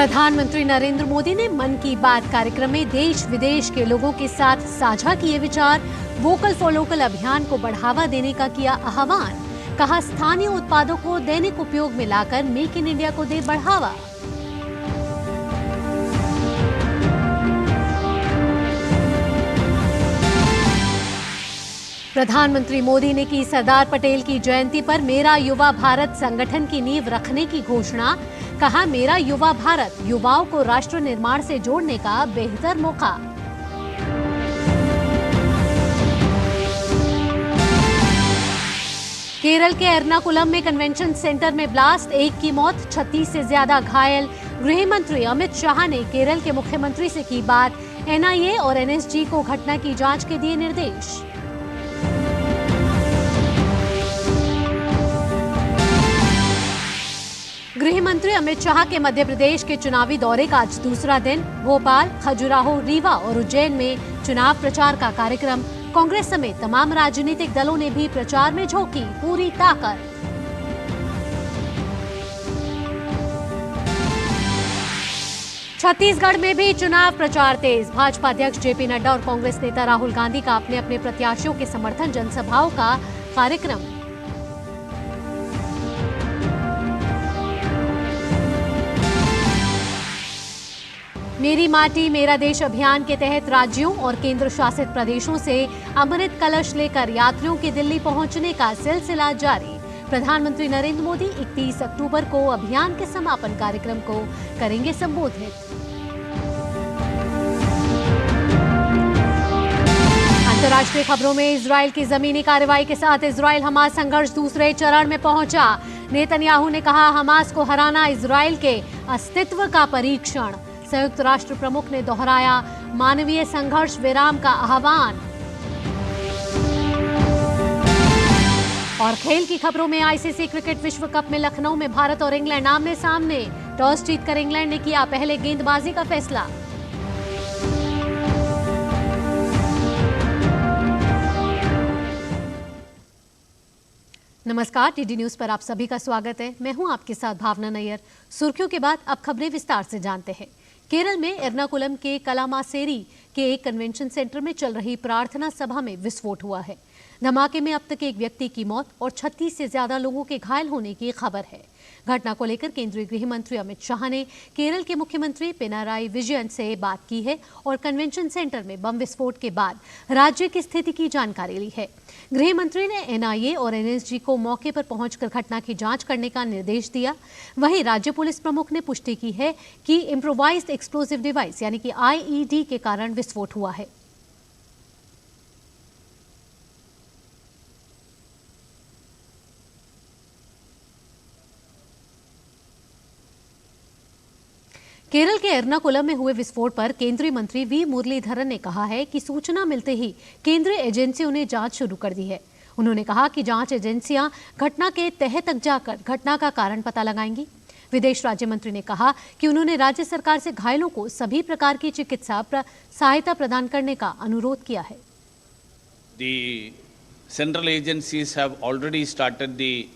प्रधानमंत्री नरेंद्र मोदी ने मन की बात कार्यक्रम में देश विदेश के लोगों के साथ साझा किए विचार। वोकल फॉर लोकल अभियान को बढ़ावा देने का किया आह्वान। कहा, स्थानीय उत्पादों को दैनिक उपयोग में लाकर मेक इन इंडिया को दे बढ़ावा। प्रधानमंत्री मोदी ने की सरदार पटेल की जयंती पर मेरा युवा भारत संगठन की नींव रखने की घोषणा। कहा, मेरा युवा भारत युवाओं को राष्ट्र निर्माण से जोड़ने का बेहतर मौका। केरल के एर्नाकुलम में कन्वेंशन सेंटर में ब्लास्ट, एक की मौत, 36 से ज्यादा घायल। गृह मंत्री अमित शाह ने केरल के मुख्यमंत्री से की बात। एनआईए और एनएसजी को घटना की जांच के दिए निर्देश। गृह मंत्री अमित शाह के मध्य प्रदेश के चुनावी दौरे का आज दूसरा दिन। भोपाल, खजुराहो, रीवा और उज्जैन में चुनाव प्रचार का कार्यक्रम। कांग्रेस समेत तमाम राजनीतिक दलों ने भी प्रचार में झोंकी पूरी ताकत। छत्तीसगढ़ में भी चुनाव प्रचार तेज। भाजपा अध्यक्ष जेपी नड्डा और कांग्रेस नेता राहुल गांधी का अपने अपने प्रत्याशियों के समर्थन जनसभाओं का कार्यक्रम। मेरी माटी मेरा देश अभियान के तहत राज्यों और केंद्र शासित प्रदेशों से अमृत कलश लेकर यात्रियों के दिल्ली पहुंचने का सिलसिला जारी। प्रधानमंत्री नरेंद्र मोदी 31 अक्टूबर को अभियान के समापन कार्यक्रम को करेंगे संबोधित। अंतर्राष्ट्रीय खबरों में इजरायल की जमीनी कार्रवाई के साथ इजरायल हमास संघर्ष दूसरे चरण में पहुंचा। नेतन्याहू ने कहा, हमास को हराना इजरायल के अस्तित्व का परीक्षण। संयुक्त राष्ट्र प्रमुख ने दोहराया मानवीय संघर्ष विराम का आह्वान। और खेल की खबरों में आईसीसी क्रिकेट विश्व कप में लखनऊ में भारत और इंग्लैंड आमने सामने। टॉस जीतकर इंग्लैंड ने किया पहले गेंदबाजी का फैसला। नमस्कार, डीडी न्यूज पर आप सभी का स्वागत है। मैं हूं आपके साथ भावना नैयर। सुर्खियों के बाद अब खबरें विस्तार से जानते हैं। केरल में एर्नाकुलम के कलामासेरी के एक कन्वेंशन सेंटर में चल रही प्रार्थना सभा में विस्फोट हुआ है। धमाके में अब तक एक व्यक्ति की मौत और 36 से ज्यादा लोगों के घायल होने की खबर है। घटना को लेकर केंद्रीय गृह मंत्री अमित शाह ने केरल के मुख्यमंत्री पिनाराई विजयन से बात की है और कन्वेंशन सेंटर में बम विस्फोट के बाद राज्य की स्थिति की जानकारी ली है। गृह मंत्री ने एनआईए और एनएसजी को मौके पर पहुंचकर घटना की जांच करने का निर्देश दिया। वहीं राज्य पुलिस प्रमुख ने पुष्टि की है कि इम्प्रोवाइज्ड एक्सप्लोसिव डिवाइस यानी कि आईईडी के कारण विस्फोट हुआ है। केरल के एर्नाकुलम में हुए विस्फोट पर केंद्रीय मंत्री वी मुरलीधरन ने कहा है कि सूचना मिलते ही केंद्रीय एजेंसियों ने जांच शुरू कर दी है। उन्होंने कहा कि जांच एजेंसियां घटना के तह तक जाकर घटना का कारण पता लगाएंगी। विदेश राज्य मंत्री ने कहा कि उन्होंने राज्य सरकार से घायलों को सभी प्रकार की चिकित्सा सहायता प्रदान करने का अनुरोध किया है। The central agencies have already started the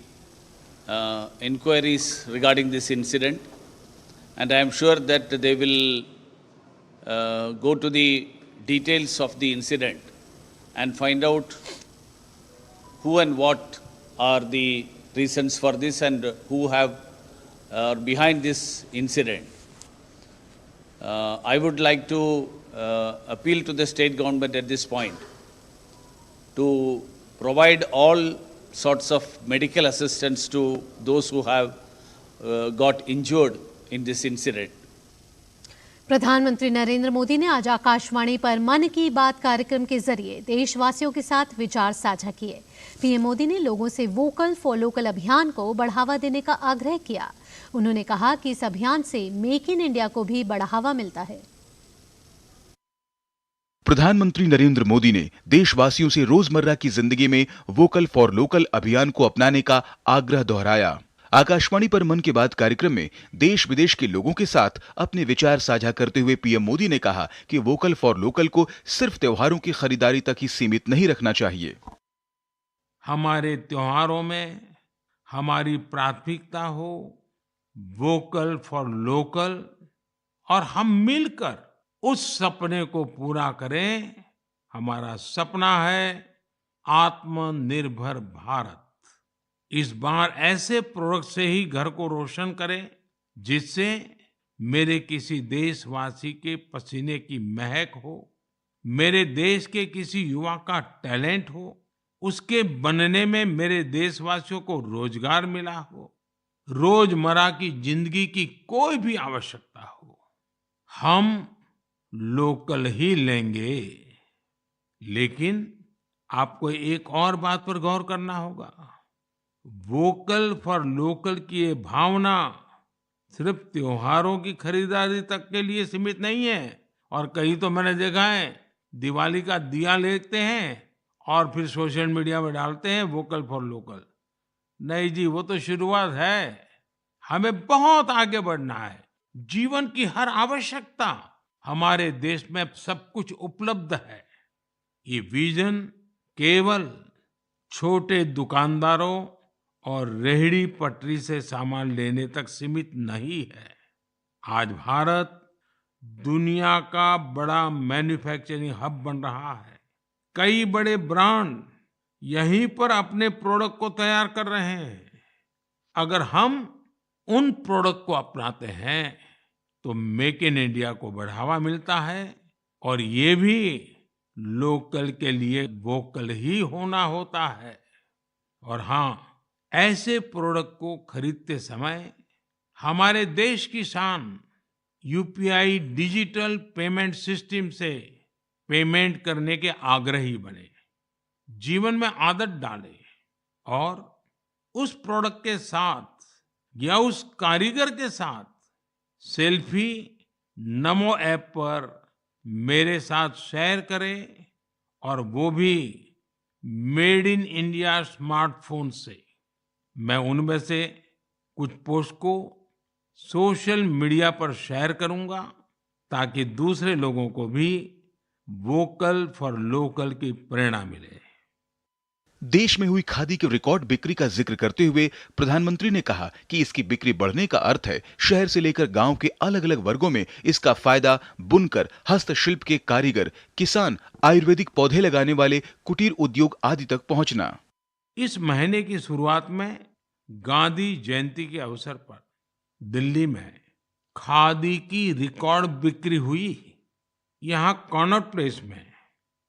inquiries regarding this incident, and I am sure that they will go to the details of the incident and find out who and what are the reasons for this and who have behind this incident. I would like to appeal to the state government at this point to provide all sorts of medical assistance to those who have got injured in this incident. प्रधानमंत्री नरेंद्र मोदी ने आज आकाशवाणी पर मन की बात कार्यक्रम के जरिए देशवासियों के साथ विचार साझा किए। पीएम मोदी ने लोगों से वोकल फॉर लोकल अभियान को बढ़ावा देने का आग्रह किया। उन्होंने कहा कि इस अभियान से मेक इन इंडिया को भी बढ़ावा मिलता है। प्रधानमंत्री नरेंद्र मोदी ने देशवासियों से रोजमर्रा की जिंदगी में वोकल फॉर लोकल अभियान को अपनाने का आग्रह दोहराया। आकाशवाणी पर मन की बात कार्यक्रम में देश विदेश के लोगों के साथ अपने विचार साझा करते हुए पीएम मोदी ने कहा कि वोकल फॉर लोकल को सिर्फ त्योहारों की खरीदारी तक ही सीमित नहीं रखना चाहिए। हमारे त्योहारों में हमारी प्राथमिकता हो वोकल फॉर लोकल और हम मिलकर उस सपने को पूरा करें। हमारा सपना है आत्मनिर्भर भारत। इस बार ऐसे प्रोडक्ट से ही घर को रोशन करें जिससे मेरे किसी देशवासी के पसीने की महक हो, मेरे देश के किसी युवा का टैलेंट हो, उसके बनने में मेरे देशवासियों को रोजगार मिला हो, रोजमर्रा की जिंदगी की कोई भी आवश्यकता हो, हम लोकल ही लेंगे। लेकिन आपको एक और बात पर गौर करना होगा। वोकल फॉर लोकल की ये भावना सिर्फ त्योहारों की खरीदारी तक के लिए सीमित नहीं है। और कहीं तो मैंने देखा है दिवाली का दिया लेते हैं और फिर सोशल मीडिया में डालते हैं वोकल फॉर लोकल। नहीं जी, वो तो शुरुआत है। हमें बहुत आगे बढ़ना है। जीवन की हर आवश्यकता हमारे देश में सब कुछ उपलब्ध है। ये विजन केवल छोटे दुकानदारों और रेहड़ी पटरी से सामान लेने तक सीमित नहीं है। आज भारत दुनिया का बड़ा मैन्युफैक्चरिंग हब बन रहा है। कई बड़े ब्रांड यहीं पर अपने प्रोडक्ट को तैयार कर रहे हैं। अगर हम उन प्रोडक्ट को अपनाते हैं तो मेक इन इंडिया को बढ़ावा मिलता है और ये भी लोकल के लिए वोकल ही होना होता है। और हाँ, ऐसे प्रोडक्ट को खरीदते समय हमारे देश की शान यूपीआई डिजिटल पेमेंट सिस्टम से पेमेंट करने के आग्रही बने, जीवन में आदत डालें और उस प्रोडक्ट के साथ या उस कारीगर के साथ सेल्फी नमो ऐप पर मेरे साथ शेयर करें और वो भी मेड इन इंडिया स्मार्टफोन से। मैं उनमें से कुछ पोस्ट को सोशल मीडिया पर शेयर करूंगा ताकि दूसरे लोगों को भी वोकल फॉर लोकल की प्रेरणा मिले। देश में हुई खादी की रिकॉर्ड बिक्री का जिक्र करते हुए प्रधानमंत्री ने कहा कि इसकी बिक्री बढ़ने का अर्थ है शहर से लेकर गांव के अलग अलग वर्गों में इसका फायदा बुनकर, हस्तशिल्प के कारीगर, किसान, आयुर्वेदिक पौधे लगाने वाले, कुटीर उद्योग आदि तक पहुंचना। इस महीने की शुरुआत में गांधी जयंती के अवसर पर दिल्ली में खादी की रिकॉर्ड बिक्री हुई। यहाँ कॉनॉट प्लेस में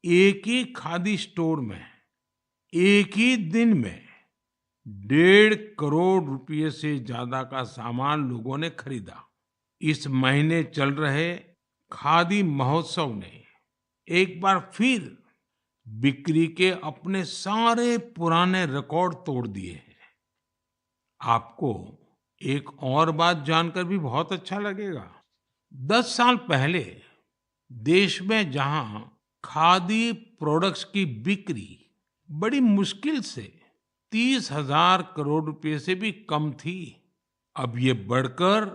एक ही खादी स्टोर में एक ही दिन में 1.5 करोड़ रुपए से ज्यादा का सामान लोगों ने खरीदा। इस महीने चल रहे खादी महोत्सव ने एक बार फिर बिक्री के अपने सारे पुराने रिकॉर्ड तोड़ दिए हैं। आपको एक और बात जानकर भी बहुत अच्छा लगेगा। 10 साल पहले देश में जहां खादी प्रोडक्ट्स की बिक्री बड़ी मुश्किल से 30,000 करोड़ रुपए से भी कम थी, अब ये बढ़कर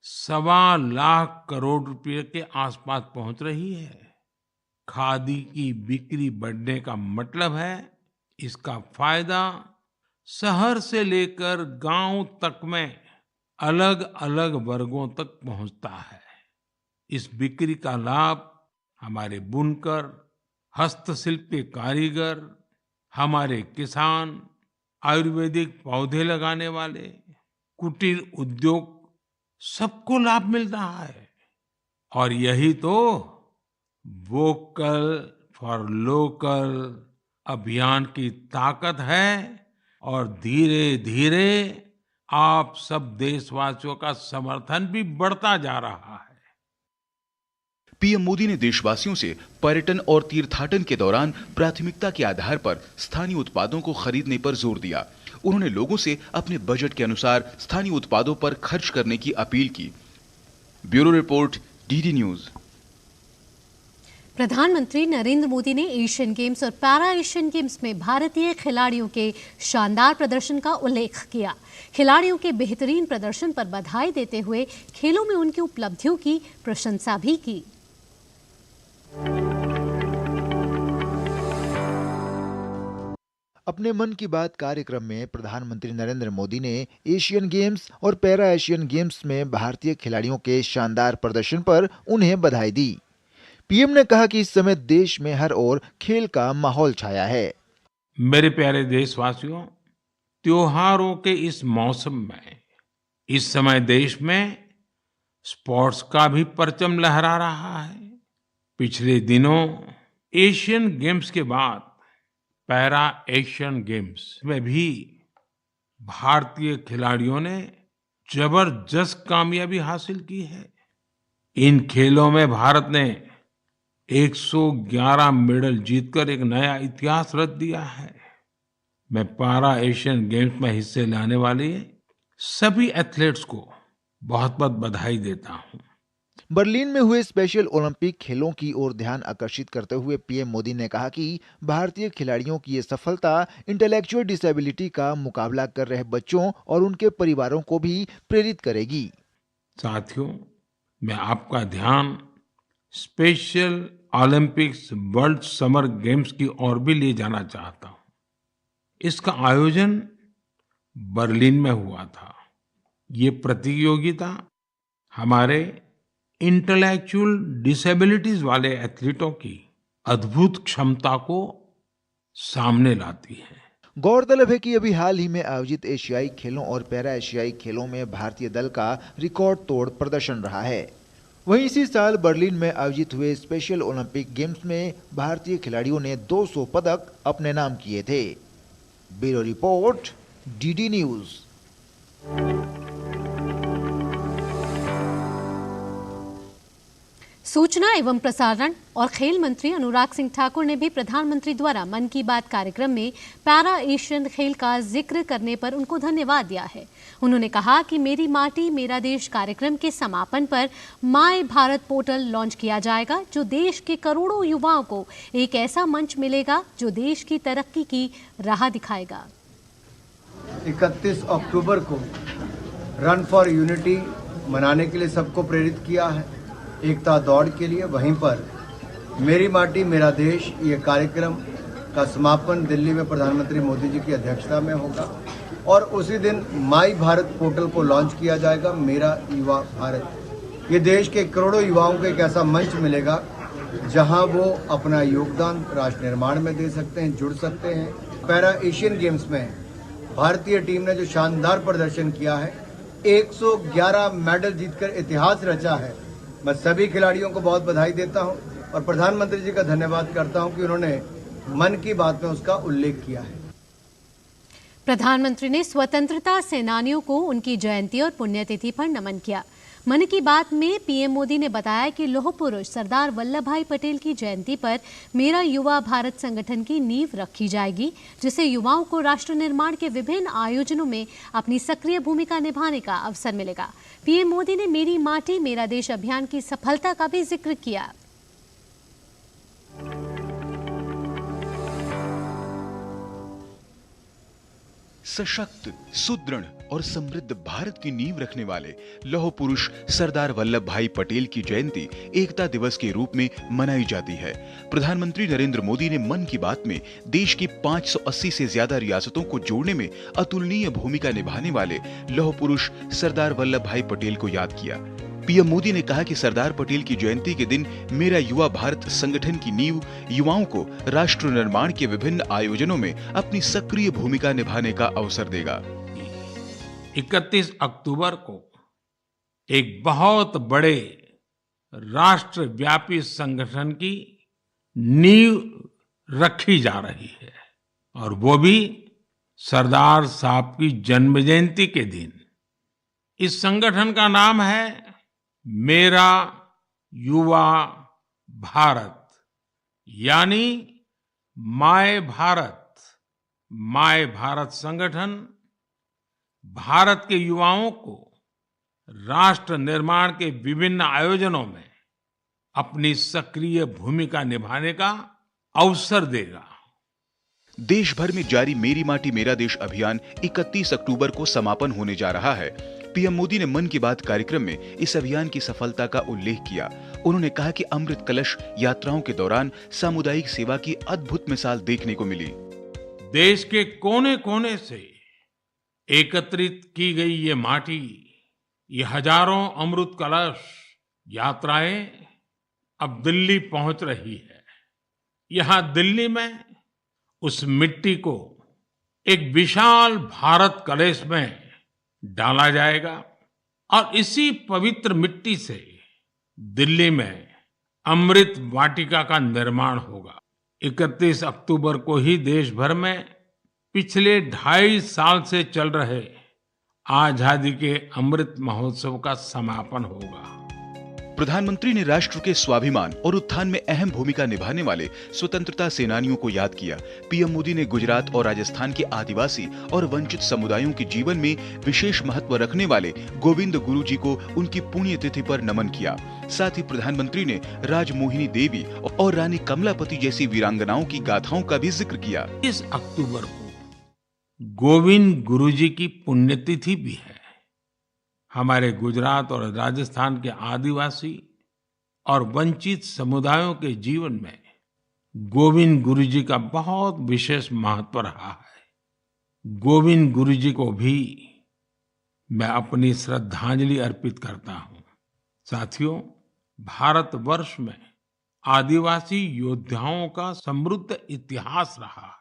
1.25 लाख करोड़ रुपए के आसपास पहुंच रही है। खादी की बिक्री बढ़ने का मतलब है इसका फायदा शहर से लेकर गांव तक में अलग अलग वर्गों तक पहुंचता है। इस बिक्री का लाभ हमारे बुनकर, हस्तशिल्प के कारीगर, हमारे किसान, आयुर्वेदिक पौधे लगाने वाले, कुटीर उद्योग सबको लाभ मिल रहा है। और यही तो वोकल फॉर लोकल अभियान की ताकत है और धीरे धीरे आप सब देशवासियों का समर्थन भी बढ़ता जा रहा है। पीएम मोदी ने देशवासियों से पर्यटन और तीर्थाटन के दौरान प्राथमिकता के आधार पर स्थानीय उत्पादों को खरीदने पर जोर दिया। उन्होंने लोगों से अपने बजट के अनुसार स्थानीय उत्पादों पर खर्च करने की अपील की। Bureau report, DD news. प्रधानमंत्री नरेंद्र मोदी ने एशियन गेम्स और पैरा एशियन गेम्स में भारतीय खिलाड़ियों के शानदार प्रदर्शन का उल्लेख किया। खिलाड़ियों के बेहतरीन प्रदर्शन पर बधाई देते हुए खेलों में उनकी उपलब्धियों की प्रशंसा भी की। अपने मन की बात कार्यक्रम में प्रधानमंत्री नरेंद्र मोदी ने एशियन गेम्स और पैरा एशियन गेम्स में भारतीय खिलाड़ियों के शानदार प्रदर्शन पर उन्हें बधाई दी। पीएम ने कहा कि इस समय देश में हर ओर खेल का माहौल छाया है। मेरे प्यारे देशवासियों, त्योहारों के इस मौसम में इस समय देश में स्पोर्ट्स का भी परचम लहरा रहा है। पिछले दिनों एशियन गेम्स के बाद पैरा एशियन गेम्स में भी भारतीय खिलाड़ियों ने जबरदस्त कामयाबी हासिल की है। इन खेलों में भारत ने 111 मेडल जीतकर एक नया इतिहास रच दिया है। मैं पैरा एशियन गेम्स में हिस्से लेने वाले सभी एथलीट्स को बहुत बहुत बधाई देता हूं। बर्लिन में हुए स्पेशल ओलंपिक खेलों की ओर ध्यान आकर्षित करते हुए पीएम मोदी ने कहा कि भारतीय खिलाड़ियों की ये सफलता इंटेलेक्चुअल डिसेबिलिटी का मुकाबला कर रहे बच्चों और उनके परिवारों को भी प्रेरित करेगी। साथियों, मैं आपका ध्यान special Olympics world summer games की ओर भी ले जाना चाहता हूं। इसका आयोजन बर्लिन में हुआ था। ये प्रतियोगिता हमारे इंटेलेक्चुअल डिसेबिलिटीज वाले एथलीटों की अद्भुत क्षमता को सामने लाती है। गौरतलब है कि अभी हाल ही में आयोजित एशियाई खेलों और पैरा एशियाई खेलों में भारतीय दल का रिकॉर्ड तोड़ प्रदर्शन रहा है। वहीं इसी साल बर्लिन में आयोजित हुए स्पेशल ओलंपिक गेम्स में भारतीय खिलाड़ियों ने 200 पदक अपने नाम किए थे। Bureau report, DD news. सूचना एवं प्रसारण और खेल मंत्री अनुराग सिंह ठाकुर ने भी प्रधानमंत्री द्वारा मन की बात कार्यक्रम में पैरा एशियन खेल का जिक्र करने पर उनको धन्यवाद दिया है। उन्होंने कहा कि मेरी माटी मेरा देश कार्यक्रम के समापन पर माय भारत पोर्टल लॉन्च किया जाएगा, जो देश के करोड़ों युवाओं को एक ऐसा मंच मिलेगा जो देश की तरक्की की राह दिखाएगा। 31 अक्टूबर को रन फॉर यूनिटी मनाने के लिए सबको प्रेरित किया है, एकता दौड़ के लिए। वहीं पर मेरी माटी मेरा देश ये कार्यक्रम का समापन दिल्ली में प्रधानमंत्री मोदी जी की अध्यक्षता में होगा और उसी दिन माई भारत पोर्टल को लॉन्च किया जाएगा, मेरा युवा भारत। ये देश के करोड़ों युवाओं को एक ऐसा मंच मिलेगा जहां वो अपना योगदान राष्ट्र निर्माण में दे सकते हैं, जुड़ सकते हैं। पैरा एशियन गेम्स में भारतीय टीम ने जो शानदार प्रदर्शन किया है, 111 मेडल जीतकर इतिहास रचा है। मैं सभी खिलाड़ियों को बहुत बधाई देता हूं और प्रधानमंत्री जी का धन्यवाद करता हूं कि उन्होंने मन की बात में उसका उल्लेख किया है। प्रधानमंत्री ने स्वतंत्रता सेनानियों को उनकी जयंती और पुण्यतिथि पर नमन किया। मन की बात में पीएम मोदी ने बताया कि लौह पुरुष सरदार वल्लभ भाई पटेल की जयंती पर मेरा युवा भारत संगठन की नींव रखी जाएगी, जिससे युवाओं को राष्ट्र निर्माण के विभिन्न आयोजनों में अपनी सक्रिय भूमिका निभाने का अवसर मिलेगा। पीएम मोदी ने मेरी माटी मेरा देश अभियान की सफलता का भी जिक्र किया। सशक्त, सुदृढ़ और समृद्ध भारत की नींव रखने वाले लौह पुरुष सरदार वल्लभ भाई पटेल की जयंती एकता दिवस के रूप में मनाई जाती है। प्रधानमंत्री नरेंद्र मोदी ने मन की बात में देश की 580 से ज्यादा रियासतों को जोड़ने में अतुलनीय भूमिका निभाने वाले लौह पुरुष सरदार वल्लभ भाई पटेल को याद किया। पीएम मोदी ने कहा कि सरदार पटेल की जयंती के दिन मेरा युवा भारत संगठन की नींव युवाओं को राष्ट्र निर्माण के विभिन्न आयोजनों में अपनी सक्रिय भूमिका निभाने का अवसर देगा। 31 अक्टूबर को एक बहुत बड़े राष्ट्रव्यापी संगठन की नींव रखी जा रही है और वो भी सरदार साहब की जन्म जयंती के दिन। इस संगठन का नाम है मेरा युवा भारत, यानी माय भारत। माय भारत संगठन भारत के युवाओं को राष्ट्र निर्माण के विभिन्न आयोजनों में अपनी सक्रिय भूमिका निभाने का अवसर देगा। देश भर में जारी मेरी माटी मेरा देश अभियान 31 अक्टूबर को समापन होने जा रहा है। पीएम मोदी ने मन की बात कार्यक्रम में इस अभियान की सफलता का उल्लेख किया। उन्होंने कहा कि अमृत कलश यात्राओं के दौरान सामुदायिक सेवा की अद्भुत मिसाल देखने को मिली। देश के कोने कोने से एकत्रित की गई ये माटी, ये हजारों अमृत कलश यात्राएं अब दिल्ली पहुंच रही है। यहां दिल्ली में उस मिट्टी को एक विशाल भारत कलश में डाला जाएगा और इसी पवित्र मिट्टी से दिल्ली में अमृत वाटिका का निर्माण होगा। 31 अक्टूबर को ही देश भर में पिछले 2.5 साल से चल रहे आजादी के अमृत महोत्सव का समापन होगा। प्रधानमंत्री ने राष्ट्र के स्वाभिमान और उत्थान में अहम भूमिका निभाने वाले स्वतंत्रता सेनानियों को याद किया। पीएम मोदी ने गुजरात और राजस्थान के आदिवासी और वंचित समुदायों के जीवन में विशेष महत्व रखने वाले गोविंद गुरु जी को उनकी पुण्यतिथि पर नमन किया। साथ ही प्रधानमंत्री ने राजमोहिनी देवी और रानी कमलापति जैसी वीरांगनाओं की गाथाओं का भी जिक्र किया। 30 अक्टूबर को गोविंद गुरु जी की पुण्यतिथि भी है। हमारे गुजरात और राजस्थान के आदिवासी और वंचित समुदायों के जीवन में गोविंद गुरु जी का बहुत विशेष महत्व रहा है। गोविंद गुरु जी को भी मैं अपनी श्रद्धांजलि अर्पित करता हूँ। साथियों, भारतवर्ष में आदिवासी योद्धाओं का समृद्ध इतिहास रहा है।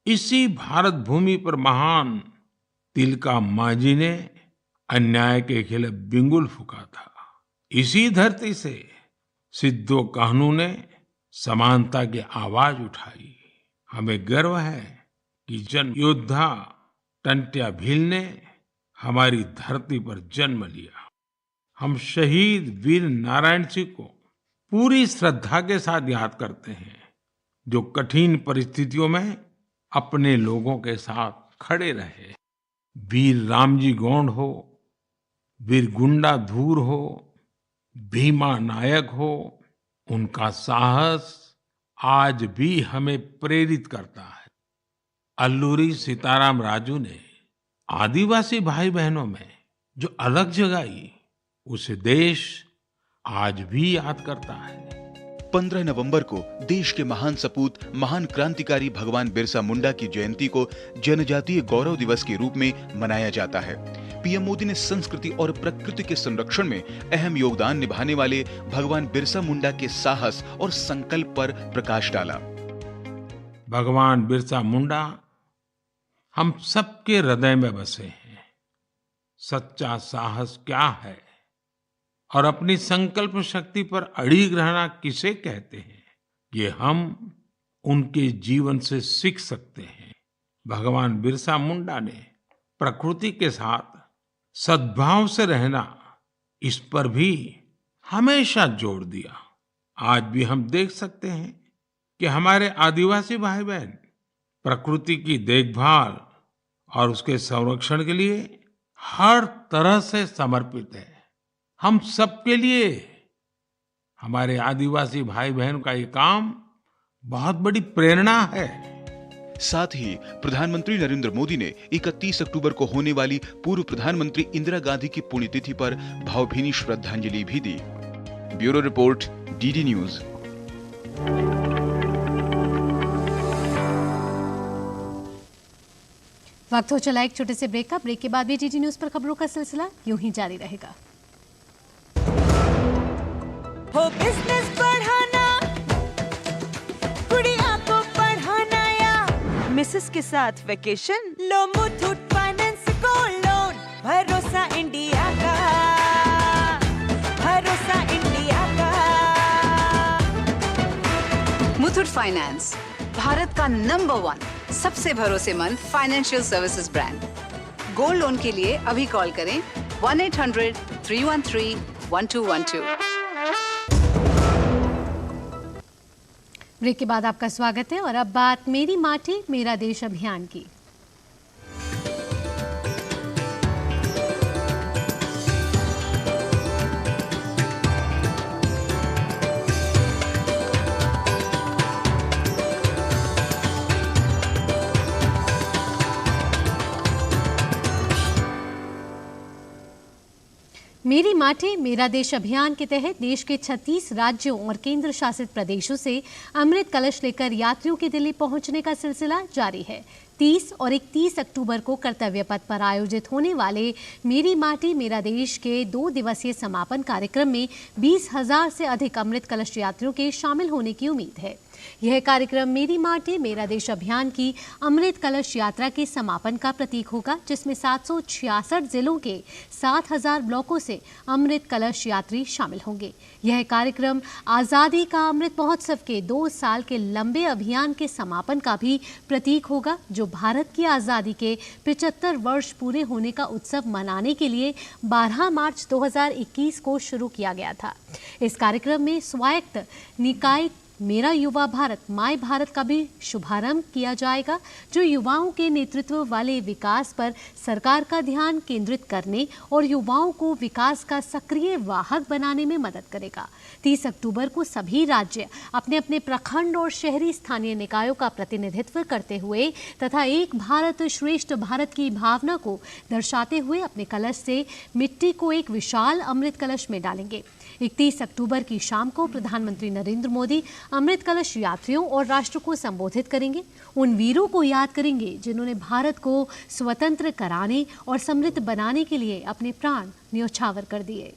इसी भारत भूमि पर महान तिलका मांझी ने अन्याय के खिलाफ बिंगुल फूंका था। इसी धरती से सिद्धो कान्हू ने समानता की आवाज उठाई। हमें गर्व है कि जन योद्धा टंट्या भील ने हमारी धरती पर जन्म लिया। हम शहीद वीर नारायण सिंह को पूरी श्रद्धा के साथ याद करते हैं, जो कठिन परिस्थितियों में अपने लोगों के साथ खड़े रहे। वीर रामजी गौंड हो, वीर गुंडा धूर हो, भीमा नायक हो, उनका साहस आज भी हमें प्रेरित करता है। अल्लूरी सीताराम राजू ने आदिवासी भाई बहनों में जो अलग जगाई, उसे देश आज भी याद करता है। 15 नवंबर को देश के महान सपूत, महान क्रांतिकारी भगवान बिरसा मुंडा की जयंती को जनजातीय गौरव दिवस के रूप में मनाया जाता है। पीएम मोदी ने संस्कृति और प्रकृति के संरक्षण में अहम योगदान निभाने वाले भगवान बिरसा मुंडा के साहस और संकल्प पर प्रकाश डाला। भगवान बिरसा मुंडा हम सबके हृदय में बसे हैं। सच्चा साहस क्या है और अपनी संकल्प शक्ति पर अड़िग रहना किसे कहते हैं, ये हम उनके जीवन से सीख सकते हैं। भगवान बिरसा मुंडा ने प्रकृति के साथ सद्भाव से रहना, इस पर भी हमेशा जोर दिया। आज भी हम देख सकते हैं कि हमारे आदिवासी भाई बहन प्रकृति की देखभाल और उसके संरक्षण के लिए हर तरह से समर्पित है। हम सबके लिए हमारे आदिवासी भाई बहन का ये काम बहुत बड़ी प्रेरणा है। साथ ही प्रधानमंत्री नरेंद्र मोदी ने 31 अक्टूबर को होने वाली पूर्व प्रधानमंत्री इंदिरा गांधी की पुण्यतिथि पर भावभीनी श्रद्धांजलि भी दी। Bureau report, DD news. वक्त हो चला एक छोटे से ब्रेक का। ब्रेक के बाद भी डीडी न्यूज पर खबरों का सिलसिला यूं ही जारी रहेगा। हो बिजनेस बढ़ाना, गुड़िया को पढ़ाना या मिसेस के साथ वेकेशन, लो मुथूट फाइनेंस गोल्ड लोन। भरोसा इंडिया का, भरोसा इंडिया का। मुथूट फाइनेंस, भारत का नंबर 1 सबसे भरोसेमंद financial services brand. Gold loan के लिए अभी कॉल करें 1-800-313-1212। ब्रेक के बाद आपका स्वागत है और अब बात मेरी माटी मेरा देश अभियान की। मेरी माटी मेरा देश अभियान के तहत देश के 36 राज्यों और केंद्र शासित प्रदेशों से अमृत कलश लेकर यात्रियों के दिल्ली पहुंचने का सिलसिला जारी है। 30 और 31 अक्टूबर को कर्तव्य पथ पर आयोजित होने वाले मेरी माटी मेरा देश के 2 दिवसीय समापन कार्यक्रम में 20,000 से अधिक अमृत कलश यात्रियों के शामिल होने की उम्मीद है। यह कार्यक्रम मेरी माटी मेरा देश अभियान की अमृत कलश यात्रा के समापन का प्रतीक होगा, जिसमें 766 जिलों के 7,000 ब्लॉकों से अमृत कलश यात्री शामिल होंगे। यह कार्यक्रम आज़ादी का अमृत महोत्सव के 2 साल के लंबे अभियान के समापन का भी प्रतीक होगा, जो भारत की आज़ादी के 75 वर्ष पूरे होने का उत्सव मनाने के लिए 12 मार्च 2021 को शुरू किया गया था। इस कार्यक्रम में स्वायत्त निकाय मेरा युवा भारत माय भारत का भी शुभारंभ किया जाएगा, जो युवाओं के नेतृत्व वाले विकास पर सरकार का ध्यान केंद्रित करने और युवाओं को विकास का सक्रिय वाहक बनाने में मदद करेगा। 30 अक्टूबर को सभी राज्य अपने अपने प्रखंड और शहरी स्थानीय निकायों का प्रतिनिधित्व करते हुए तथा एक भारत श्रेष्ठ भारत की भावना को दर्शाते हुए अपने कलश से मिट्टी को एक विशाल अमृत कलश में डालेंगे। 31 अक्टूबर की शाम को प्रधानमंत्री नरेंद्र मोदी अमृत कलश यात्रियों और राष्ट्र को संबोधित करेंगे। उन वीरों को याद करेंगे जिन्होंने भारत को स्वतंत्र कराने और समृद्ध बनाने के लिए अपने प्राण न्योछावर कर दिए।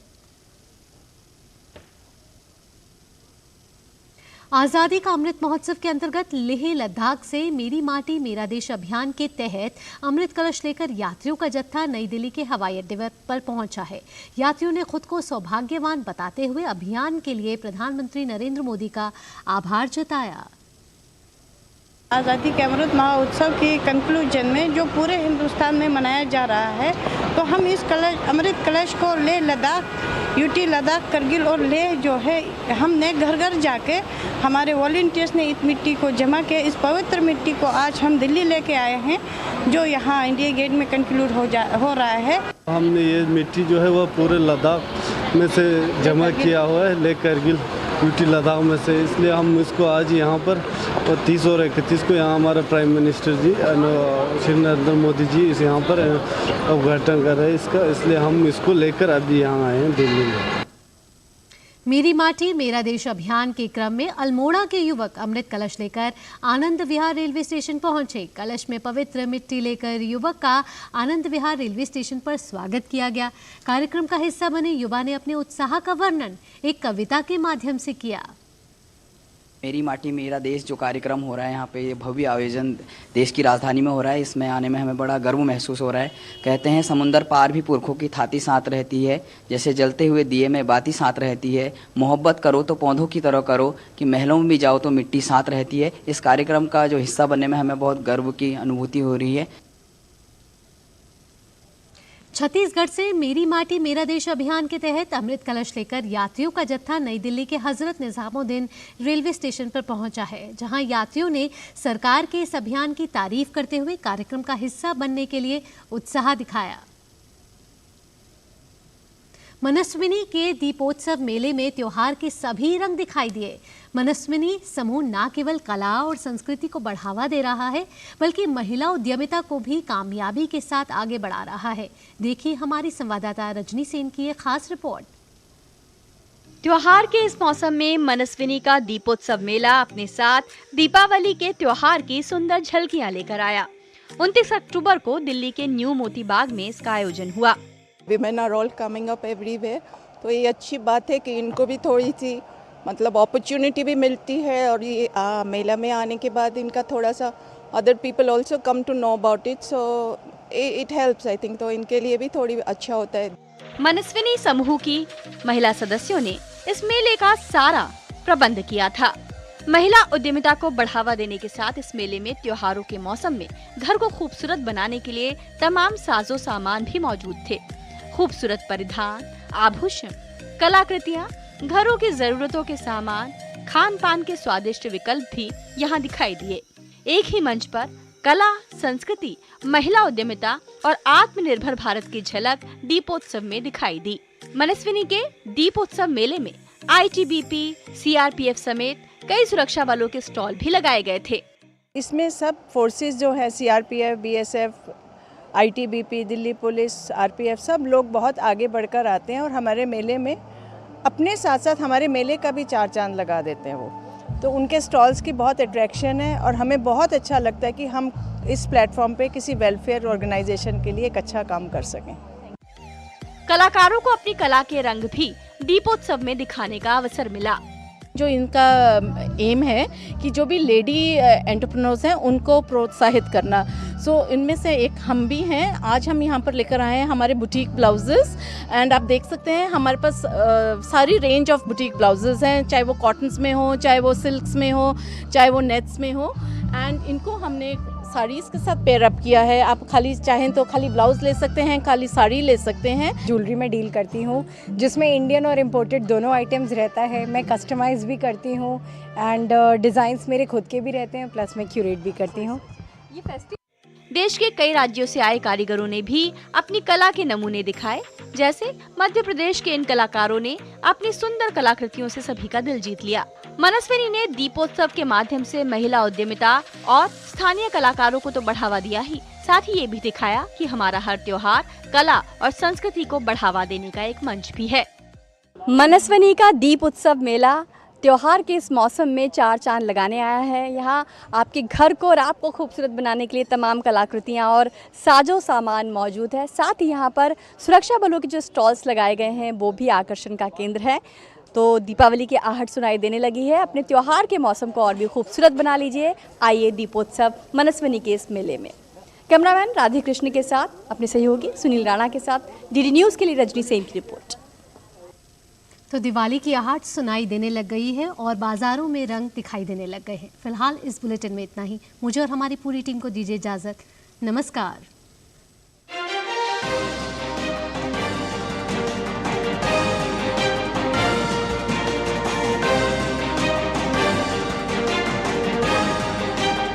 आज़ादी का अमृत महोत्सव के अंतर्गत लेह लद्दाख से मेरी माटी मेरा देश अभियान के तहत अमृत कलश लेकर यात्रियों का जत्था नई दिल्ली के हवाई अड्डे पर पहुंचा है। यात्रियों ने खुद को सौभाग्यवान बताते हुए अभियान के लिए प्रधानमंत्री नरेंद्र मोदी का आभार जताया। आज़ादी के अमृत महोत्सव के कंक्लूजन में जो पूरे हिंदुस्तान में मनाया जा रहा है, तो हम इस अमृत कलश को लेह लद्दाख, यूटी लद्दाख, करगिल और लेह जो है, हमने घर घर जाके हमारे वॉलंटियर्स ने इस मिट्टी को जमा किया। इस पवित्र मिट्टी को आज हम दिल्ली लेके आए हैं, जो यहाँ इंडिया गेट में कंक्लूड हो रहा है। हमने ये मिट्टी जो है वो पूरे लद्दाख में से जमा किया हुआ है, लेह करगिल यूटी लद्दाख में से, इसलिए हम इसको आज यहाँ पर 30 और 31 को यहाँ हमारे प्राइम मिनिस्टर जी श्री नरेंद्र मोदी जी इस यहाँ पर उद्घाटन कर रहे हैं इसका, इसलिए हम इसको लेकर अभी यहाँ आए हैं दिल्ली में। मेरी माटी मेरा देश अभियान के क्रम में अल्मोड़ा के युवक अमृत कलश लेकर आनंद विहार रेलवे स्टेशन पहुंचे। कलश में पवित्र मिट्टी लेकर युवक का आनंद विहार रेलवे स्टेशन पर स्वागत किया गया। कार्यक्रम का हिस्सा बने युवा ने अपने उत्साह का वर्णन एक कविता के माध्यम से किया। मेरी माटी मेरा देश जो कार्यक्रम हो रहा है यहाँ पे, ये भव्य आयोजन देश की राजधानी में हो रहा है। इसमें आने में हमें बड़ा गर्व महसूस हो रहा है। कहते हैं समुंदर पार भी पुरखों की थाती साथ रहती है, जैसे जलते हुए दिए में बाती साथ रहती है। मोहब्बत करो तो पौधों की तरह करो, कि महलों में भी जाओ तो मिट्टी साथ रहती है। इस कार्यक्रम का जो हिस्सा बनने में हमें बहुत गर्व की अनुभूति हो रही है। छत्तीसगढ़ से मेरी माटी मेरा देश अभियान के तहत अमृत कलश लेकर यात्रियों का जत्था नई दिल्ली के हजरत निजामुद्दीन रेलवे स्टेशन पर पहुंचा है, जहां यात्रियों ने सरकार के इस अभियान की तारीफ करते हुए कार्यक्रम का हिस्सा बनने के लिए उत्साह दिखाया। मनस्विनी के दीपोत्सव मेले में त्योहार के सभी रंग दिखाई दिए। मनस्विनी समूह न केवल कला और संस्कृति को बढ़ावा दे रहा है, बल्कि महिला उद्यमिता को भी कामयाबी के साथ आगे बढ़ा रहा है। देखिए हमारी संवाददाता रजनी सेन की एक खास रिपोर्ट। त्योहार के इस मौसम में मनस्विनी का दीपोत्सव मेला अपने साथ दीपावली के त्योहार की सुंदर झलकियां लेकर आया। 29 अक्टूबर को दिल्ली के न्यू मोती बाग में इसका आयोजन हुआ। Women are all coming up everywhere, तो ये अच्छी बात है कि इनको भी थोड़ी सी मतलब अपॉर्चुनिटी भी मिलती है, और ये मेला में आने के बाद इनका थोड़ा सा other people also come to know about it, so it helps I think, तो इनके लिए भी थोड़ी अच्छा होता है। मनस्विनी समूह की महिला सदस्यों ने इस मेले का सारा प्रबंध किया था। महिला उद्यमिता को बढ़ावा देने के साथ इस मेले में त्योहारों के मौसम में घर को खूबसूरत बनाने के लिए तमाम साजो सामान भी मौजूद थे। खूबसूरत परिधान, आभूषण, कलाकृतियाँ, घरों की जरूरतों के सामान, खान पान के स्वादिष्ट विकल्प भी यहाँ दिखाई दिए। एक ही मंच पर कला, संस्कृति, महिला उद्यमिता और आत्मनिर्भर भारत की झलक दीपोत्सव में दिखाई दी। मनस्विनी के दीपोत्सव मेले में ITBP, CRPF समेत कई सुरक्षा बलों के स्टॉल भी लगाए गए थे। इसमें सब फोर्सेस जो है CRPF, BSF ITBP, Delhi police, RPF सब लोग बहुत आगे बढ़कर आते हैं और हमारे मेले में अपने साथ साथ हमारे मेले का भी चार चांद लगा देते हैं वो। तो उनके स्टॉल्स की बहुत अट्रैक्शन है और हमें बहुत अच्छा लगता है कि हम इस प्लेटफॉर्म पे किसी वेलफेयर ऑर्गेनाइजेशन के लिए एक अच्छा काम कर सकें। कलाकारों को अपनी कला के रंग भी दीपोत्सव में दिखाने का अवसर मिला। जो इनका एम है कि जो भी लेडी एंटरप्रेन्योर्स हैं उनको प्रोत्साहित करना। सो इनमें से एक हम भी हैं। आज हम यहाँ पर लेकर आए हैं हमारे बुटीक ब्लाउजेस एंड आप देख सकते हैं हमारे पास सारी रेंज ऑफ बुटीक ब्लाउजेस हैं, चाहे वो कॉटन्स में हो, चाहे वो सिल्क्स में हो, चाहे वो नेट्स में हो। एंड इनको हमने साड़ीज़ के साथ पेयर अप किया है। आप खाली चाहें तो खाली ब्लाउज ले सकते हैं, खाली साड़ी ले सकते हैं। ज्वेलरी में डील करती हूँ जिसमें इंडियन और इम्पोर्टेड दोनों आइटम्स रहता है। मैं कस्टमाइज़ भी करती हूँ एंड डिज़ाइंस मेरे खुद के भी रहते हैं, प्लस मैं क्यूरेट भी करती हूँ। ये फेस्टिवल देश के कई राज्यों से आए कारीगरों ने भी अपनी कला के नमूने दिखाए। जैसे मध्य प्रदेश के इन कलाकारों ने अपनी सुंदर कलाकृतियों से सभी का दिल जीत लिया। मनस्विनी ने दीपोत्सव के माध्यम से महिला उद्यमिता और स्थानीय कलाकारों को तो बढ़ावा दिया ही, साथ ही ये भी दिखाया कि हमारा हर त्योहार कला और संस्कृति को बढ़ावा देने का एक मंच भी है। मनस्विनी का दीप उत्सव मेला त्योहार के इस मौसम में चार चांद लगाने आया है। यहाँ आपके घर को और आपको खूबसूरत बनाने के लिए तमाम कलाकृतियाँ और साजो सामान मौजूद है। साथ ही यहाँ पर सुरक्षा बलों के जो स्टॉल्स लगाए गए हैं वो भी आकर्षण का केंद्र है। तो दीपावली की आहट सुनाई देने लगी है। अपने त्योहार के मौसम को और भी खूबसूरत बना लीजिए। आइए दीपोत्सव मनस्विनी के इस मेले में। कैमरामैन राधे कृष्ण के साथ अपने सहयोगी सुनील राणा के साथ DD न्यूज़ के लिए रजनी सेन की रिपोर्ट। तो दिवाली की आहट सुनाई देने लग गई है और बाजारों में रंग दिखाई देने लग गए हैं। फिलहाल इस बुलेटिन में इतना ही। मुझे और हमारी पूरी टीम को दीजिए इजाजत। नमस्कार।